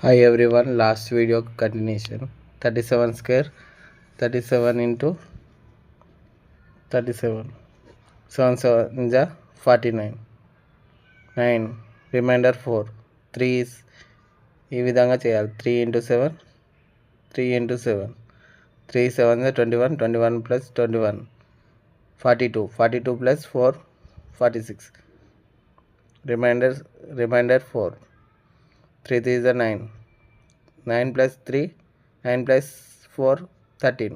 Hi everyone, last video continuation. 37 square, 37 into 37. 7 7 is 49. 9. Remainder 4. 3 is ఈ విధంగా చేయాలి. 3 into 7, 3 into 7. 3 7 is 21, 21 plus 21. 42. 42 plus 4, 46. Remainder 4. 3 3 is 9. 9 plus 3, 9 plus 4, 13.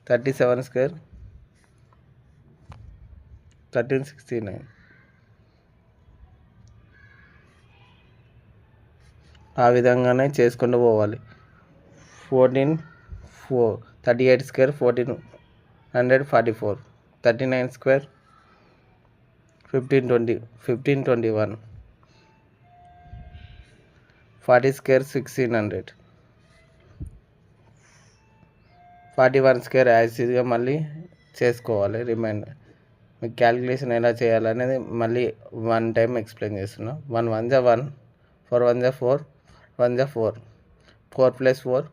37 square, 1369. ఆ విధంగానే చేసుకుంటూ పోవాలి. 14 4 38 స్క్వేర్ 1444. 39 స్క్వేర్ 1521. 40 స్క్వేర్ 1600. 41 స్క్వేర్ యాసిడ్గా మళ్ళీ చేసుకోవాలి. రిమైండర్ మీకు క్యాలిక్యులేషన్ ఎలా చేయాలనేది మళ్ళీ 1 టైం ఎక్స్ప్లెయిన్ చేస్తున్నా. 1 1 జా 1, 4 1 జా 4, 1 జా 4, 4 plus 4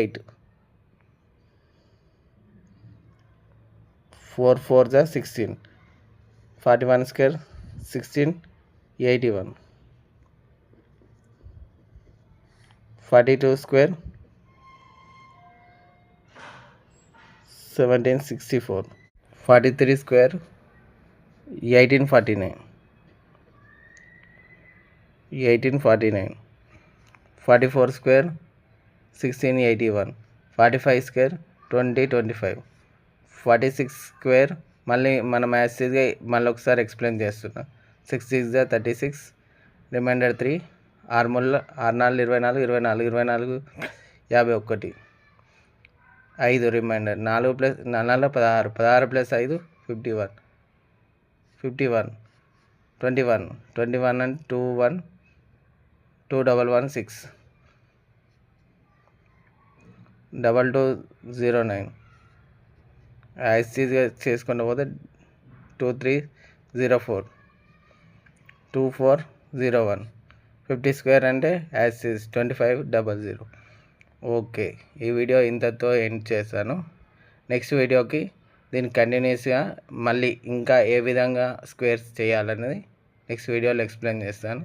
8, 4 4 జా 16. 41 square 16 81. 42 square 1764. 43 square 1849. 44 square 1681. 45 square 2025. 46 square మళ్ళీ మనం యాసిడ్గా మళ్ళీ ఒకసారి ఎక్స్ప్లెయిన్ చేస్తున్నా. 6 6 జా 36. Reminder 3. 6 4 24, 24 24 51. 5 reminder 4 plus 4 16, 16 plus 5 51. 21 21 21 and 2 1 2 1 1 6 2209. యాసిడ్గా చేసుకుంటూ పోతే 2304 2401. 50 స్క్వేర్ అంటే యాసిడ్స్ 2500. ఓకే, ఈ వీడియో ఇంతతో ఎండ్ చేశాను. నెక్స్ట్ వీడియోకి దీన్ని కంటిన్యూస్గా మళ్ళీ ఇంకా ఏ విధంగా స్క్వేర్స్ చేయాలనేది నెక్స్ట్ వీడియోలో ఎక్స్ప్లెయిన్ చేస్తాను.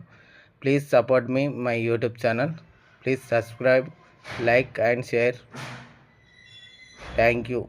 Please support me my YouTube channel. Please subscribe, like and share. Thank you.